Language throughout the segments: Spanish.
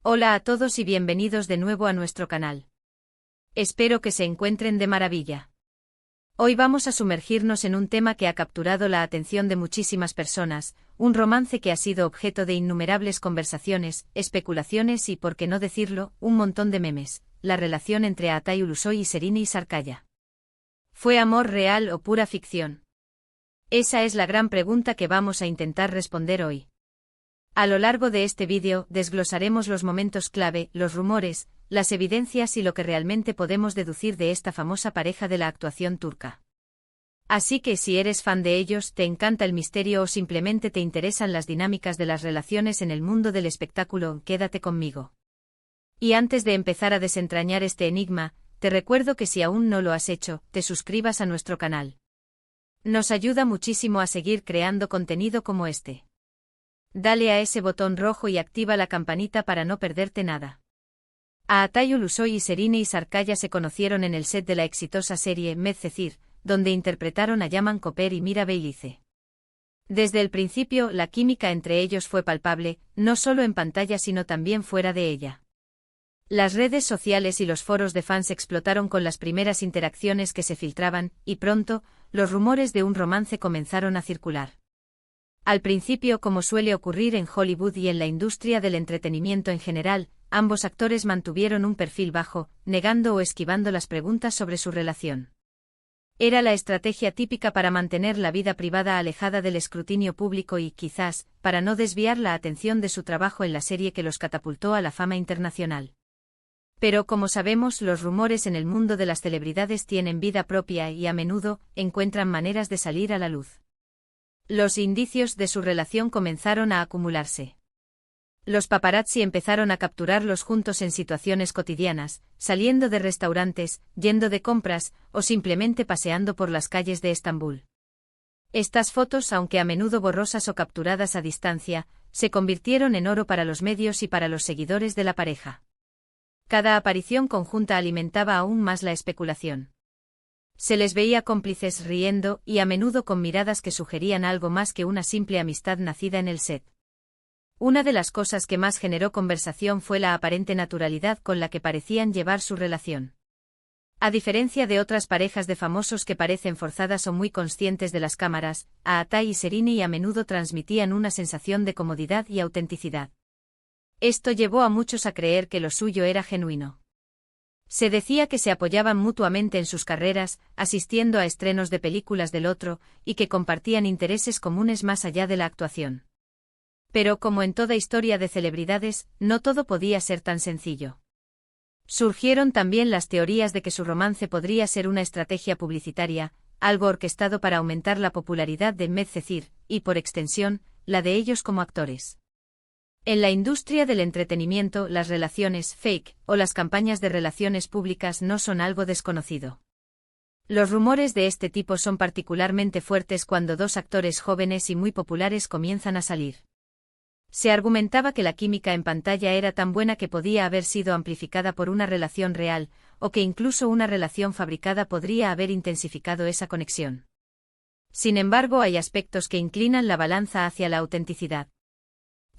Hola a todos y bienvenidos de nuevo a nuestro canal. Espero que se encuentren de maravilla. Hoy vamos a sumergirnos en un tema que ha capturado la atención de muchísimas personas, un romance que ha sido objeto de innumerables conversaciones, especulaciones y, por qué no decirlo, un montón de memes, la relación entre Atay Ulusoy y Serine Sarkaya. ¿Fue amor real o pura ficción? Esa es la gran pregunta que vamos a intentar responder hoy. A lo largo de este vídeo, desglosaremos los momentos clave, los rumores, las evidencias y lo que realmente podemos deducir de esta famosa pareja de la actuación turca. Así que si eres fan de ellos, te encanta el misterio o simplemente te interesan las dinámicas de las relaciones en el mundo del espectáculo, quédate conmigo. Y antes de empezar a desentrañar este enigma, te recuerdo que si aún no lo has hecho, te suscribas a nuestro canal. Nos ayuda muchísimo a seguir creando contenido como este. Dale a ese botón rojo y activa la campanita para no perderte nada. Atay Ulusoy y Serine Sarkaya se conocieron en el set de la exitosa serie Medcezir, donde interpretaron a Yaman Koper y Mira Beylice. Desde el principio, la química entre ellos fue palpable, no solo en pantalla sino también fuera de ella. Las redes sociales y los foros de fans explotaron con las primeras interacciones que se filtraban, y pronto, los rumores de un romance comenzaron a circular. Al principio, como suele ocurrir en Hollywood y en la industria del entretenimiento en general, ambos actores mantuvieron un perfil bajo, negando o esquivando las preguntas sobre su relación. Era la estrategia típica para mantener la vida privada alejada del escrutinio público y, quizás, para no desviar la atención de su trabajo en la serie que los catapultó a la fama internacional. Pero como sabemos, los rumores en el mundo de las celebridades tienen vida propia y a menudo encuentran maneras de salir a la luz. Los indicios de su relación comenzaron a acumularse. Los paparazzi empezaron a capturarlos juntos en situaciones cotidianas, saliendo de restaurantes, yendo de compras, o simplemente paseando por las calles de Estambul. Estas fotos, aunque a menudo borrosas o capturadas a distancia, se convirtieron en oro para los medios y para los seguidores de la pareja. Cada aparición conjunta alimentaba aún más la especulación. Se les veía cómplices riendo y a menudo con miradas que sugerían algo más que una simple amistad nacida en el set. Una de las cosas que más generó conversación fue la aparente naturalidad con la que parecían llevar su relación. A diferencia de otras parejas de famosos que parecen forzadas o muy conscientes de las cámaras, Atay y Serine a menudo transmitían una sensación de comodidad y autenticidad. Esto llevó a muchos a creer que lo suyo era genuino. Se decía que se apoyaban mutuamente en sus carreras, asistiendo a estrenos de películas del otro, y que compartían intereses comunes más allá de la actuación. Pero como en toda historia de celebridades, no todo podía ser tan sencillo. Surgieron también las teorías de que su romance podría ser una estrategia publicitaria, algo orquestado para aumentar la popularidad de Medcezir, y por extensión, la de ellos como actores. En la industria del entretenimiento, las relaciones fake o las campañas de relaciones públicas no son algo desconocido. Los rumores de este tipo son particularmente fuertes cuando dos actores jóvenes y muy populares comienzan a salir. Se argumentaba que la química en pantalla era tan buena que podía haber sido amplificada por una relación real, o que incluso una relación fabricada podría haber intensificado esa conexión. Sin embargo, hay aspectos que inclinan la balanza hacia la autenticidad.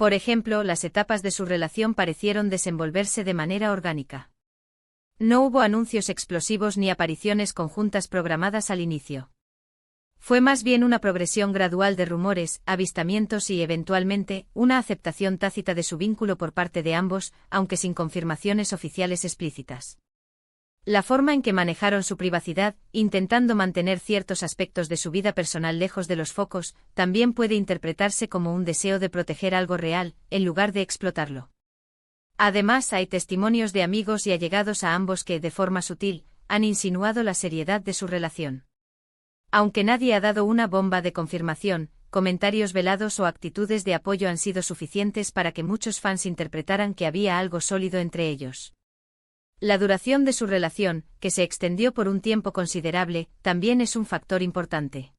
Por ejemplo, las etapas de su relación parecieron desenvolverse de manera orgánica. No hubo anuncios explosivos ni apariciones conjuntas programadas al inicio. Fue más bien una progresión gradual de rumores, avistamientos y, eventualmente, una aceptación tácita de su vínculo por parte de ambos, aunque sin confirmaciones oficiales explícitas. La forma en que manejaron su privacidad, intentando mantener ciertos aspectos de su vida personal lejos de los focos, también puede interpretarse como un deseo de proteger algo real, en lugar de explotarlo. Además, hay testimonios de amigos y allegados a ambos que, de forma sutil, han insinuado la seriedad de su relación. Aunque nadie ha dado una bomba de confirmación, comentarios velados o actitudes de apoyo han sido suficientes para que muchos fans interpretaran que había algo sólido entre ellos. La duración de su relación, que se extendió por un tiempo considerable, también es un factor importante.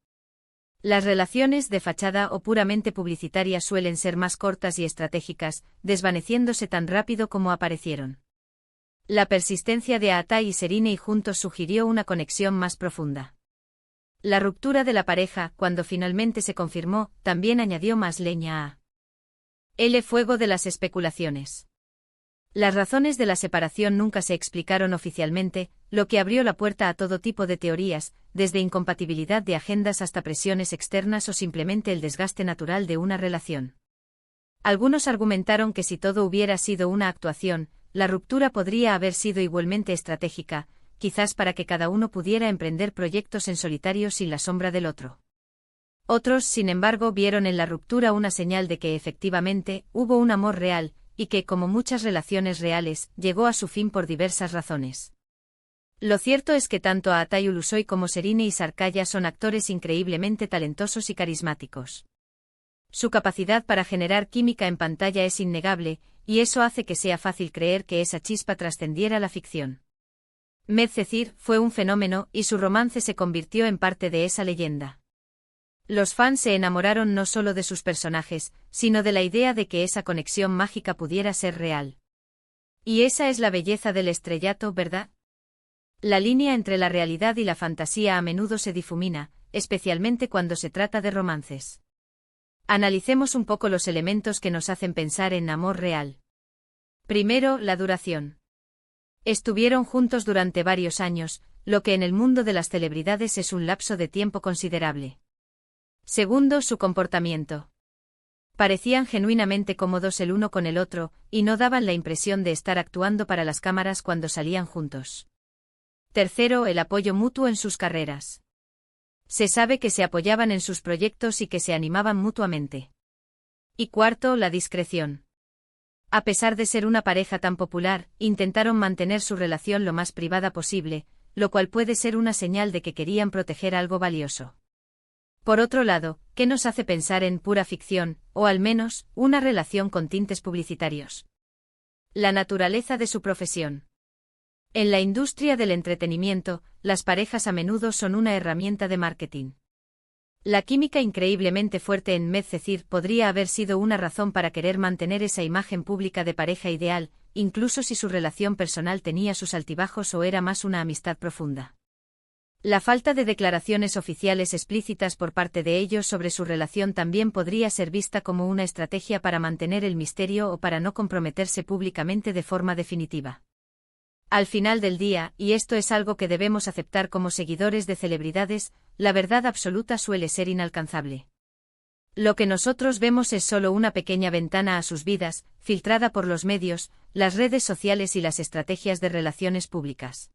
Las relaciones de fachada o puramente publicitarias suelen ser más cortas y estratégicas, desvaneciéndose tan rápido como aparecieron. La persistencia de Atay y Serine juntos sugirió una conexión más profunda. La ruptura de la pareja, cuando finalmente se confirmó, también añadió más leña a el fuego de las especulaciones. Las razones de la separación nunca se explicaron oficialmente, lo que abrió la puerta a todo tipo de teorías, desde incompatibilidad de agendas hasta presiones externas o simplemente el desgaste natural de una relación. Algunos argumentaron que si todo hubiera sido una actuación, la ruptura podría haber sido igualmente estratégica, quizás para que cada uno pudiera emprender proyectos en solitario sin la sombra del otro. Otros, sin embargo, vieron en la ruptura una señal de que efectivamente hubo un amor real, y que, como muchas relaciones reales, llegó a su fin por diversas razones. Lo cierto es que tanto Atayu Ulusoy como Serine Isarkaya son actores increíblemente talentosos y carismáticos. Su capacidad para generar química en pantalla es innegable, y eso hace que sea fácil creer que esa chispa trascendiera la ficción. Medcezir fue un fenómeno y su romance se convirtió en parte de esa leyenda. Los fans se enamoraron no solo de sus personajes, sino de la idea de que esa conexión mágica pudiera ser real. Y esa es la belleza del estrellato, ¿verdad? La línea entre la realidad y la fantasía a menudo se difumina, especialmente cuando se trata de romances. Analicemos un poco los elementos que nos hacen pensar en amor real. Primero, la duración. Estuvieron juntos durante varios años, lo que en el mundo de las celebridades es un lapso de tiempo considerable. Segundo, su comportamiento. Parecían genuinamente cómodos el uno con el otro, y no daban la impresión de estar actuando para las cámaras cuando salían juntos. Tercero, el apoyo mutuo en sus carreras. Se sabe que se apoyaban en sus proyectos y que se animaban mutuamente. Y cuarto, la discreción. A pesar de ser una pareja tan popular, intentaron mantener su relación lo más privada posible, lo cual puede ser una señal de que querían proteger algo valioso. Por otro lado, ¿qué nos hace pensar en pura ficción, o al menos, una relación con tintes publicitarios? La naturaleza de su profesión. En la industria del entretenimiento, las parejas a menudo son una herramienta de marketing. La química increíblemente fuerte en Medcezir podría haber sido una razón para querer mantener esa imagen pública de pareja ideal, incluso si su relación personal tenía sus altibajos o era más una amistad profunda. La falta de declaraciones oficiales explícitas por parte de ellos sobre su relación también podría ser vista como una estrategia para mantener el misterio o para no comprometerse públicamente de forma definitiva. Al final del día, y esto es algo que debemos aceptar como seguidores de celebridades, la verdad absoluta suele ser inalcanzable. Lo que nosotros vemos es solo una pequeña ventana a sus vidas, filtrada por los medios, las redes sociales y las estrategias de relaciones públicas.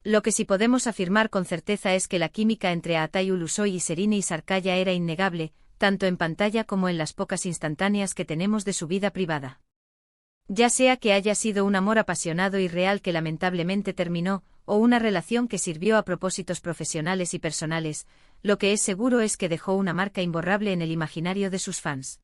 Lo que sí podemos afirmar con certeza es que la química entre Atayu Ulusoy y Serine Isarkaya era innegable, tanto en pantalla como en las pocas instantáneas que tenemos de su vida privada. Ya sea que haya sido un amor apasionado y real que lamentablemente terminó, o una relación que sirvió a propósitos profesionales y personales, lo que es seguro es que dejó una marca imborrable en el imaginario de sus fans.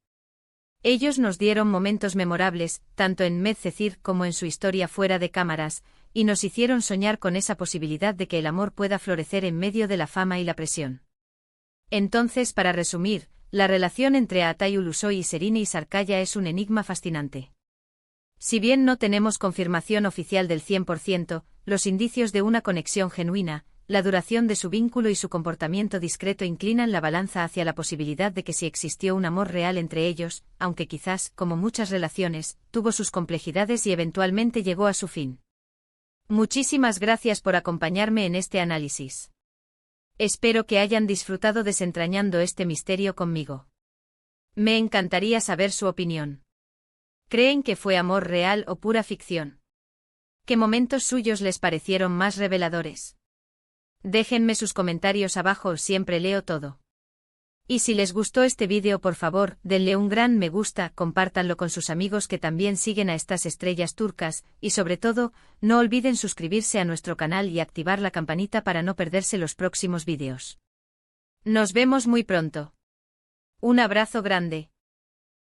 Ellos nos dieron momentos memorables, tanto en Medcezir como en su historia fuera de cámaras, y nos hicieron soñar con esa posibilidad de que el amor pueda florecer en medio de la fama y la presión. Entonces, para resumir, la relación entre Atayu Ulusoy y Serine Isarkaya es un enigma fascinante. Si bien no tenemos confirmación oficial del 100%, los indicios de una conexión genuina, la duración de su vínculo y su comportamiento discreto inclinan la balanza hacia la posibilidad de que sí existió un amor real entre ellos, aunque quizás, como muchas relaciones, tuvo sus complejidades y eventualmente llegó a su fin. Muchísimas gracias por acompañarme en este análisis. Espero que hayan disfrutado desentrañando este misterio conmigo. Me encantaría saber su opinión. ¿Creen que fue amor real o pura ficción? ¿Qué momentos suyos les parecieron más reveladores? Déjenme sus comentarios abajo, siempre leo todo. Y si les gustó este vídeo, por favor, denle un gran me gusta, compártanlo con sus amigos que también siguen a estas estrellas turcas, y sobre todo, no olviden suscribirse a nuestro canal y activar la campanita para no perderse los próximos vídeos. Nos vemos muy pronto. Un abrazo grande.